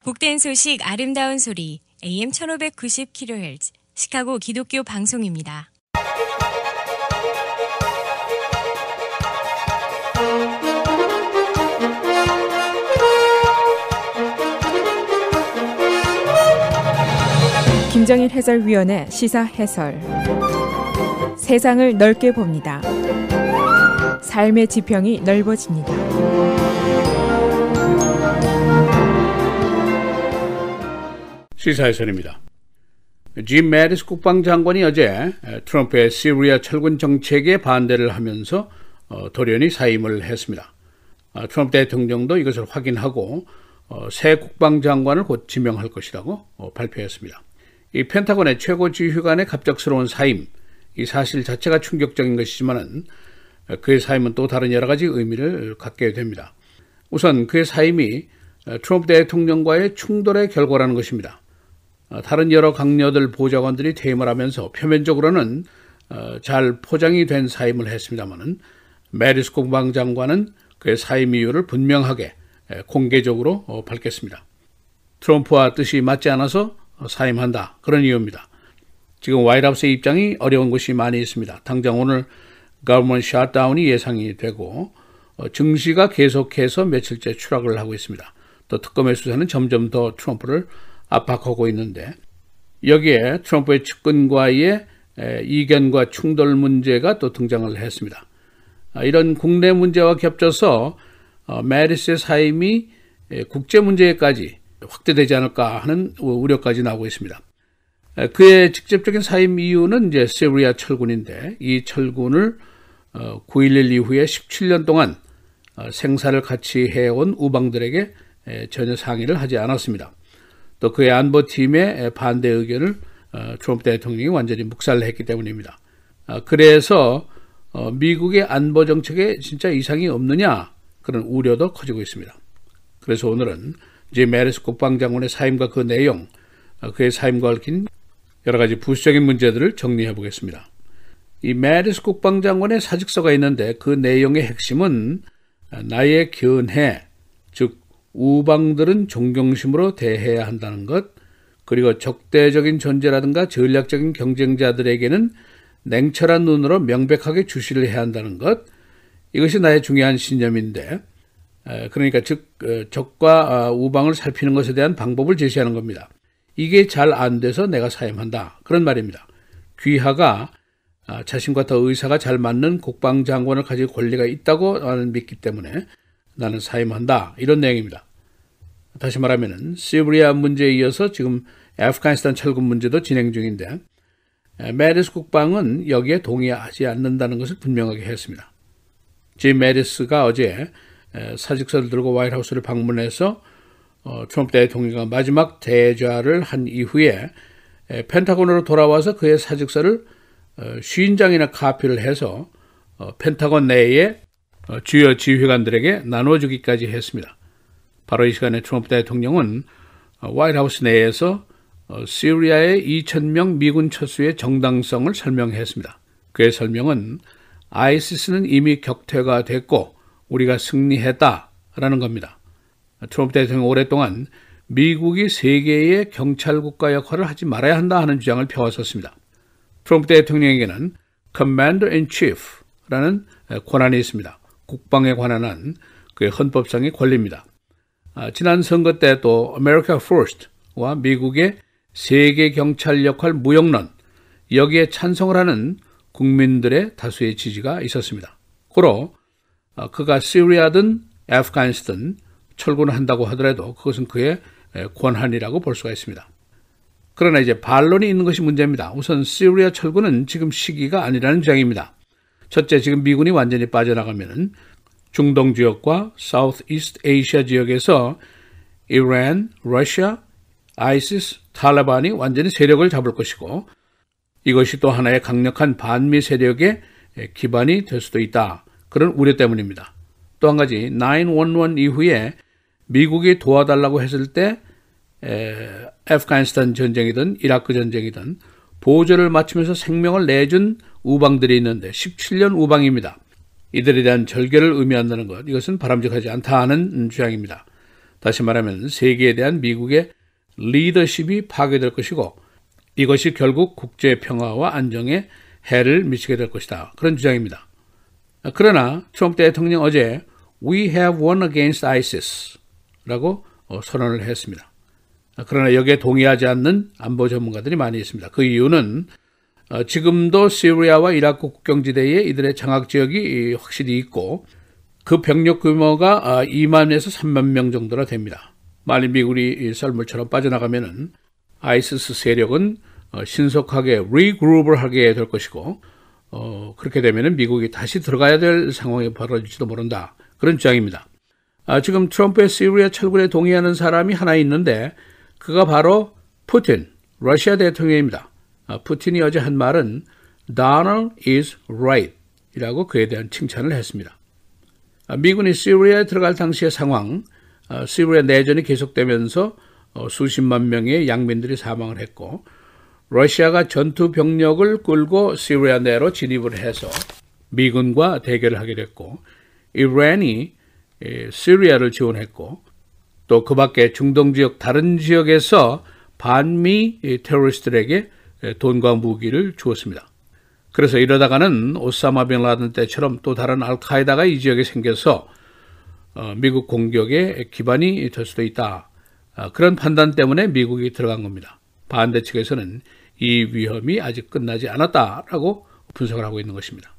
복된 소식 아름다운 소리 AM 1590kHz 시카고 기독교 방송입니다. 김정일 해설위원의 시사 해설. 세상을 넓게 봅니다. 삶의 지평이 넓어집니다. 시사해설입니다. 짐 매티스 국방장관이 어제 트럼프의 시리아 철군 정책에 반대를 하면서 돌연히 사임을 했습니다. 트럼프 대통령도 이것을 확인하고 새 국방장관을 곧 지명할 것이라고 발표했습니다. 이 펜타곤의 최고 지휘관의 갑작스러운 사임, 이 사실 자체가 충격적인 것이지만은 그의 사임은 또 다른 여러 가지 의미를 갖게 됩니다. 우선 그의 사임이 트럼프 대통령과의 충돌의 결과라는 것입니다. 다른 여러 강녀들 보좌관들이 퇴임을 하면서 표면적으로는 잘 포장이 된 사임을 했습니다마는 매티스 국방장관은 그의 사임 이유를 분명하게 공개적으로 밝혔습니다. 트럼프와 뜻이 맞지 않아서 사임한다, 그런 이유입니다. 지금 화이트하우스의 입장이 어려운 곳이 많이 있습니다. 당장 오늘 government shutdown이 예상이 되고 증시가 계속해서 며칠째 추락을 하고 있습니다. 또 특검의 수사는 점점 더 트럼프를 압박하고 있는데, 여기에 트럼프의 측근과의 이견과 충돌 문제가 또 등장을 했습니다. 이런 국내 문제와 겹쳐서 매티스의 사임이 국제 문제까지 확대되지 않을까 하는 우려까지 나오고 있습니다. 그의 직접적인 사임 이유는 이제 시리아 철군인데, 이 철군을 9.11 이후에 17년 동안 생사를 같이 해온 우방들에게 전혀 상의를 하지 않았습니다. 또 그의 안보팀의 반대 의견을 트럼프 대통령이 완전히 묵살했기 때문입니다. 그래서 미국의 안보 정책에 진짜 이상이 없느냐, 그런 우려도 커지고 있습니다. 그래서 오늘은 짐 매티스 국방장관의 사임과 그 내용, 그의 사임과 얽힌 여러 가지 부수적인 문제들을 정리해 보겠습니다. 이 매티스 국방장관의 사직서가 있는데, 그 내용의 핵심은 나의 견해, 즉 우방들은 존경심으로 대해야 한다는 것, 그리고 적대적인 존재라든가 전략적인 경쟁자들에게는 냉철한 눈으로 명백하게 주시를 해야 한다는 것, 이것이 나의 중요한 신념인데, 그러니까 즉 적과 우방을 살피는 것에 대한 방법을 제시하는 겁니다. 이게 잘 안 돼서 내가 사임한다, 그런 말입니다. 귀하가 자신과 더 의사가 잘 맞는 국방장관을 가질 권리가 있다고 나는 믿기 때문에 나는 사임한다, 이런 내용입니다. 다시 말하면 시리아 문제에 이어서 지금 아프가니스탄 철군 문제도 진행 중인데, 매티스 국방은 여기에 동의하지 않는다는 것을 분명하게 했습니다. 짐 매티스가 어제 사직서를 들고 화이트하우스를 방문해서 트럼프 대통령과 마지막 대좌를 한 이후에 펜타곤으로 돌아와서 그의 사직서를 50장이나 카피를 해서 펜타곤 내에 주요 지휘관들에게 나눠주기까지 했습니다. 바로 이 시간에 트럼프 대통령은 화이트하우스 내에서 시리아의 2,000명 미군 철수의 정당성을 설명했습니다. 그의 설명은 ISIS는 이미 격퇴가 됐고 우리가 승리했다라는 겁니다. 트럼프 대통령은 오랫동안 미국이 세계의 경찰 국가 역할을 하지 말아야 한다 하는 주장을 펴왔었습니다. 트럼프 대통령에게는 Commander in Chief라는 권한이 있습니다. 국방에 관한 그의 헌법상의 권리입니다. 지난 선거 때 또 America First와 미국의 세계 경찰 역할 무용론, 여기에 찬성을 하는 국민들의 다수의 지지가 있었습니다. 고로 그가 시리아든 아프가니스탄 철군을 한다고 하더라도 그것은 그의 권한이라고 볼 수가 있습니다. 그러나 이제 반론이 있는 것이 문제입니다. 우선 시리아 철군은 지금 시기가 아니라는 주장입니다. 첫째, 지금 미군이 완전히 빠져나가면 중동 지역과 사우스 이스트 아시아 지역에서 이란, 러시아, 아이시스, 탈레반이 완전히 세력을 잡을 것이고, 이것이 또 하나의 강력한 반미 세력의 기반이 될 수도 있다, 그런 우려 때문입니다. 또 한 가지, 9/11 이후에 미국이 도와달라고 했을 때 아프가니스탄 전쟁이든 이라크 전쟁이든 보조를 마치면서 생명을 내준 우방들이 있는데 17년 우방입니다. 이들에 대한 절개를 의미한다는 것, 이것은 바람직하지 않다는 주장입니다. 다시 말하면 세계에 대한 미국의 리더십이 파괴될 것이고 이것이 결국 국제 평화와 안정에 해를 미치게 될 것이다. 그런 주장입니다. 그러나 트럼프 대통령 어제 We have won against ISIS 라고 선언을 했습니다. 그러나 여기에 동의하지 않는 안보 전문가들이 많이 있습니다. 그 이유는 지금도 시리아와 이라크 국경지대에 이들의 장악지역이 확실히 있고 그 병력 규모가 2만에서 3만 명 정도나 됩니다. 만일 미국이 썰물처럼 빠져나가면은 아이시스 세력은 신속하게 리그룹을 하게 될 것이고 그렇게 되면은 미국이 다시 들어가야 될 상황이 벌어질지도 모른다. 그런 주장입니다. 지금 트럼프의 시리아 철군에 동의하는 사람이 하나 있는데 그가 바로 푸틴, 러시아 대통령입니다. 푸틴이 어제 한 말은 Donald is right 이라고 그에 대한 칭찬을 했습니다. 미군이 시리아에 들어갈 당시의 상황, 시리아 내전이 계속되면서 수십만 명의 양민들이 사망을 했고 러시아가 전투 병력을 끌고 시리아 내로 진입을 해서 미군과 대결을 하게 됐고 이란이 시리아를 지원했고 또 그 밖에 중동 지역 다른 지역에서 반미 테러리스트들에게 돈과 무기를 주었습니다. 그래서 이러다가는 오사마 빈 라든 때처럼 또 다른 알카에다가 이 지역에 생겨서 미국 공격의 기반이 될 수도 있다. 그런 판단 때문에 미국이 들어간 겁니다. 반대 측에서는 이 위험이 아직 끝나지 않았다라고 분석을 하고 있는 것입니다.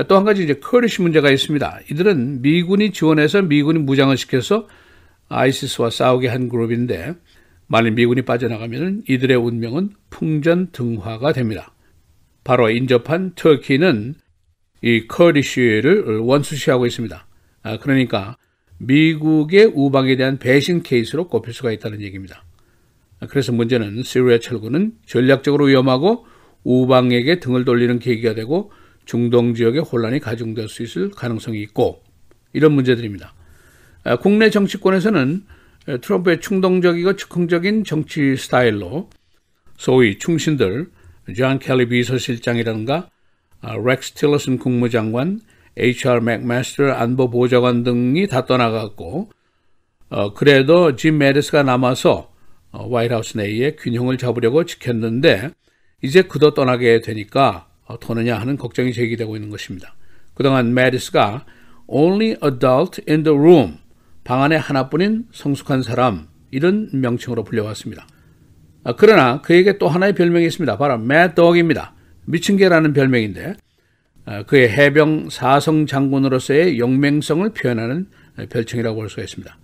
또 한 가지 이제 커리시 문제가 있습니다. 이들은 미군이 지원해서 미군이 무장을 시켜서 아이시스와 싸우게 한 그룹인데 만일 미군이 빠져나가면 이들의 운명은 풍전등화가 됩니다. 바로 인접한 터키는 이 커리시를 원수시하고 있습니다. 그러니까 미국의 우방에 대한 배신 케이스로 꼽힐 수가 있다는 얘기입니다. 그래서 문제는 시리아 철군은 전략적으로 위험하고 우방에게 등을 돌리는 계기가 되고 중동 지역에 혼란이 가중될 수 있을 가능성이 있고 이런 문제들입니다. 국내 정치권에서는 트럼프의 충동적이고 즉흥적인 정치 스타일로 소위 충신들 존 켈리 비서실장이라든가 렉스 틸러슨 국무장관, HR 맥마스터 안보보좌관 등이 다 떠나갔고 그래도 짐 매디스가 남아서 화이트하우스 내에 균형을 잡으려고 지켰는데 이제 그도 떠나게 되니까 어떠느냐 하는 걱정이 제기되고 있는 것입니다. 그동안 매디스가 only adult in the room, 방 안에 하나뿐인 성숙한 사람 이런 명칭으로 불려왔습니다. 그러나 그에게 또 하나의 별명이 있습니다. 바로 Mad Dog입니다. 미친 개라는 별명인데 그의 해병 사성 장군으로서의 영맹성을 표현하는 별칭이라고 볼 수가 있습니다.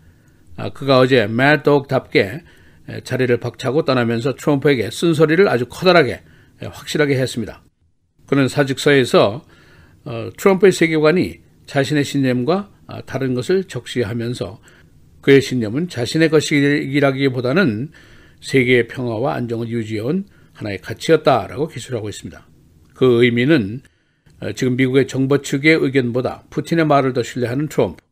그가 어제 Mad Dog답게 자리를 박차고 떠나면서 트럼프에게 쓴소리를 아주 커다랗게 확실하게 했습니다. 그는 사직서에서 트럼프의 세계관이 자신의 신념과 다른 것을 적시하면서 그의 신념은 자신의 것이라기보다는 세계의 평화와 안정을 유지해온 하나의 가치였다라고 기술하고 있습니다. 그 의미는 지금 미국의 정보 측의 의견보다 푸틴의 말을 더 신뢰하는 트럼프,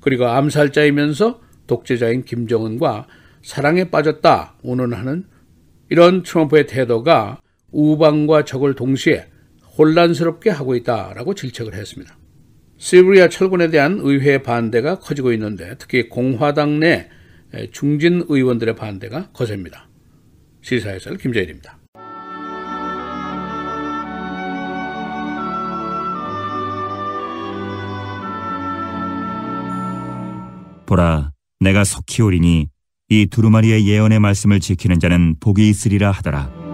그리고 암살자이면서 독재자인 김정은과 사랑에 빠졌다 운운하는 이런 트럼프의 태도가 우방과 적을 동시에 혼란스럽게 하고 있다라고 질책을 했습니다. 시리아 철군에 대한 의회의 반대가 커지고 있는데 특히 공화당 내 중진 의원들의 반대가 거셉니다. 시사해설 김재일입니다. 보라, 내가 속히 오리니 이 두루마리의 예언의 말씀을 지키는 자는 복이 있으리라 하더라.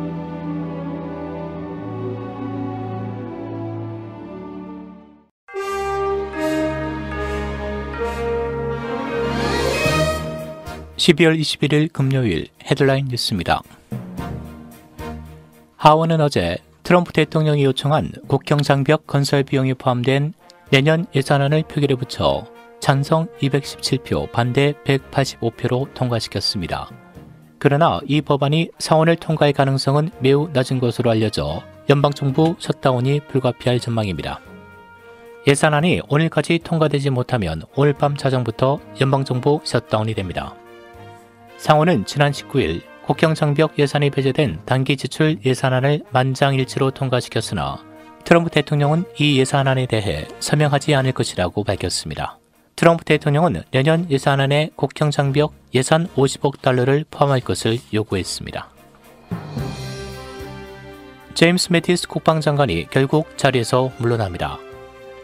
(12월 21일) 금요일 헤드라인 뉴스입니다. 하원은 어제 트럼프 대통령이 요청한 국경장벽 건설 비용이 포함된 내년 예산안을 표결에 붙여 찬성 217표, 반대 185표로 통과시켰습니다. 그러나 이 법안이 상원을 통과할 가능성은 매우 낮은 것으로 알려져 연방정부 셧다운이 불가피할 전망입니다. 예산안이 오늘까지 통과되지 못하면 오늘 밤 자정부터 연방정부 셧다운이 됩니다. 상원은 지난 19일 국경장벽 예산이 배제된 단기 지출 예산안을 만장일치로 통과시켰으나 트럼프 대통령은 이 예산안에 대해 서명하지 않을 것이라고 밝혔습니다. 트럼프 대통령은 내년 예산안에 국경 장벽 예산 50억 달러를 포함할 것을 요구했습니다. 제임스 매티스 국방장관이 결국 자리에서 물러납니다.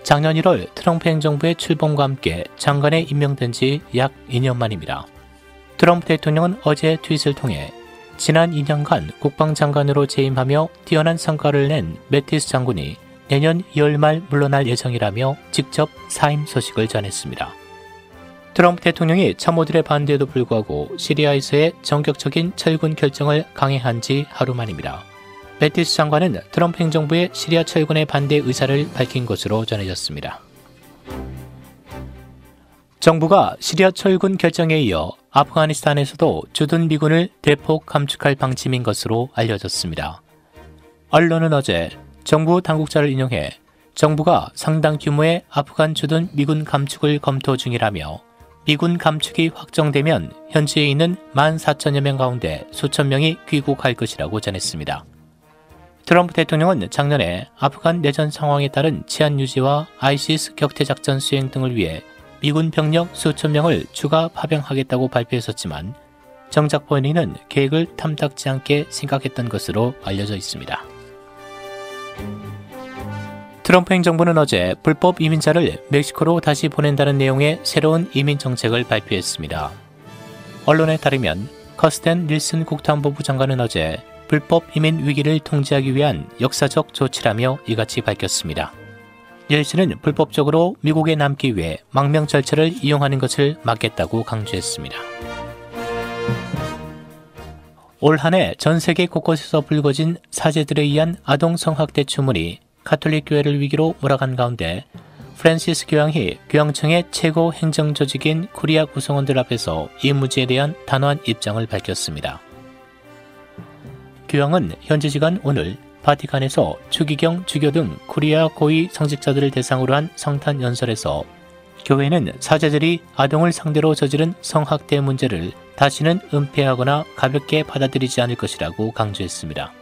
작년 1월 트럼프 행정부의 출범과 함께 장관에 임명된 지 약 2년 만입니다. 트럼프 대통령은 어제 트윗을 통해 지난 2년간 국방장관으로 재임하며 뛰어난 성과를 낸 매티스 장군이 내년 2월 말 물러날 예정이라며 직접 사임 소식을 전했습니다. 트럼프 대통령이 참모들의 반대에도 불구하고 시리아에서의 전격적인 철군 결정을 강행한 지 하루 만입니다. 매티스 장관은 트럼프 행정부의 시리아 철군의 반대 의사를 밝힌 것으로 전해졌습니다. 정부가 시리아 철군 결정에 이어 아프가니스탄에서도 주둔 미군을 대폭 감축할 방침인 것으로 알려졌습니다. 언론은 어제 정부 당국자를 인용해 정부가 상당 규모의 아프간 주둔 미군 감축을 검토 중이라며 미군 감축이 확정되면 현지에 있는 14,000여 명 가운데 수천 명이 귀국할 것이라고 전했습니다. 트럼프 대통령은 작년에 아프간 내전 상황에 따른 치안 유지와 아이시스 격퇴작전 수행 등을 위해 미군 병력 수천 명을 추가 파병하겠다고 발표했었지만 정작 본인은 계획을 탐탁지 않게 생각했던 것으로 알려져 있습니다. 트럼프 행정부는 어제 불법 이민자를 멕시코로 다시 보낸다는 내용의 새로운 이민 정책을 발표했습니다. 언론에 따르면 커스텐 닐슨 국토안보부 장관은 어제 불법 이민 위기를 통제하기 위한 역사적 조치라며 이같이 밝혔습니다. 닐슨은 불법적으로 미국에 남기 위해 망명 절차를 이용하는 것을 막겠다고 강조했습니다. 올 한 해 전 세계 곳곳에서 불거진 사제들에 의한 아동 성학대 추문이 가톨릭 교회를 위기로 몰아간 가운데 프랜시스 교황이 교황청의 최고 행정 조직인 쿠리아 구성원들 앞에서 이 문제에 대한 단호한 입장을 밝혔습니다. 교황은 현지 시간 오늘 바티칸에서 추기경, 주교 등 쿠리아 고위 성직자들을 대상으로 한 성탄 연설에서 교회는 사제들이 아동을 상대로 저지른 성학대 문제를 다시는 은폐하거나 가볍게 받아들이지 않을 것이라고 강조했습니다.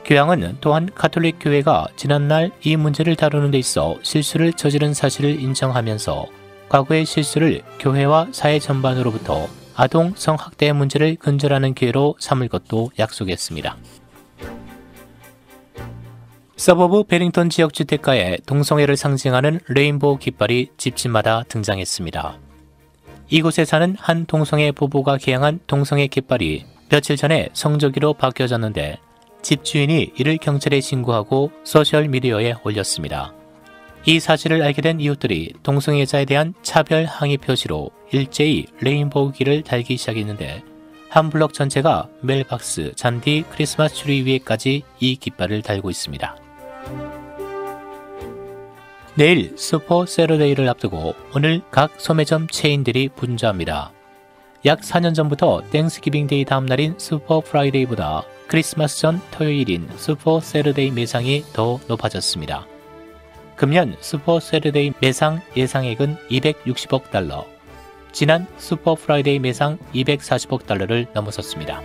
교황은 또한 가톨릭 교회가 지난날 이 문제를 다루는 데 있어 실수를 저지른 사실을 인정하면서 과거의 실수를 교회와 사회 전반으로부터 아동 성학대 문제를 근절하는 기회로 삼을 것도 약속했습니다. 서버브 베링턴 지역 주택가에 동성애를 상징하는 레인보우 깃발이 집집마다 등장했습니다. 이곳에 사는 한 동성애 부부가 개양한 동성애 깃발이 며칠 전에 성조기로 바뀌어졌는데 집주인이 이를 경찰에 신고하고 소셜미디어에 올렸습니다. 이 사실을 알게 된 이웃들이 동성애자에 대한 차별 항의 표시로 일제히 레인보우기를 달기 시작했는데 한 블록 전체가 멜박스, 잔디, 크리스마스 트리 위에까지 이 깃발을 달고 있습니다. 내일 슈퍼 세러데이를 앞두고 오늘 각 소매점 체인들이 분주합니다. 약 4년 전부터 땡스기빙 데이 다음 날인 슈퍼 프라이데이보다 크리스마스 전 토요일인 슈퍼 세러데이 매상이 더 높아졌습니다. 금년 슈퍼 세러데이 매상 예상액은 260억 달러, 지난 슈퍼 프라이데이 매상 240억 달러를 넘어섰습니다.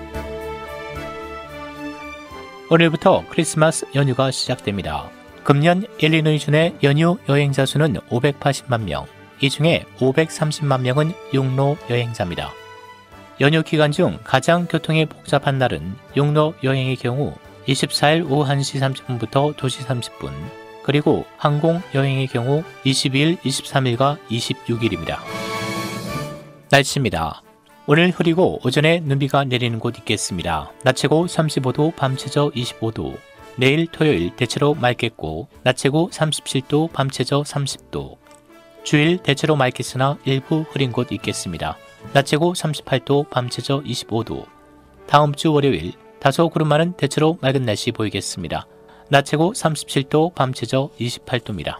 오늘부터 크리스마스 연휴가 시작됩니다. 금년 일리노이주 내 연휴 여행자 수는 580만 명, 이 중에 530만 명은 육로 여행자입니다. 연휴 기간 중 가장 교통이 복잡한 날은 육로 여행의 경우 24일 오후 1시 30분부터 2시 30분, 그리고 항공 여행의 경우 22일, 23일과 26일입니다. 날씨입니다. 오늘 흐리고 오전에 눈비가 내리는 곳 있겠습니다. 낮 최고 35도, 밤 최저 25도. 내일 토요일 대체로 맑겠고 낮 최고 37도, 밤 최저 30도. 주일 대체로 맑겠으나 일부 흐린 곳 있겠습니다. 낮 최고 38도, 밤 최저 25도. 다음 주 월요일 다소 구름 많은 대체로 맑은 날씨 보이겠습니다. 낮 최고 37도, 밤 최저 28도입니다.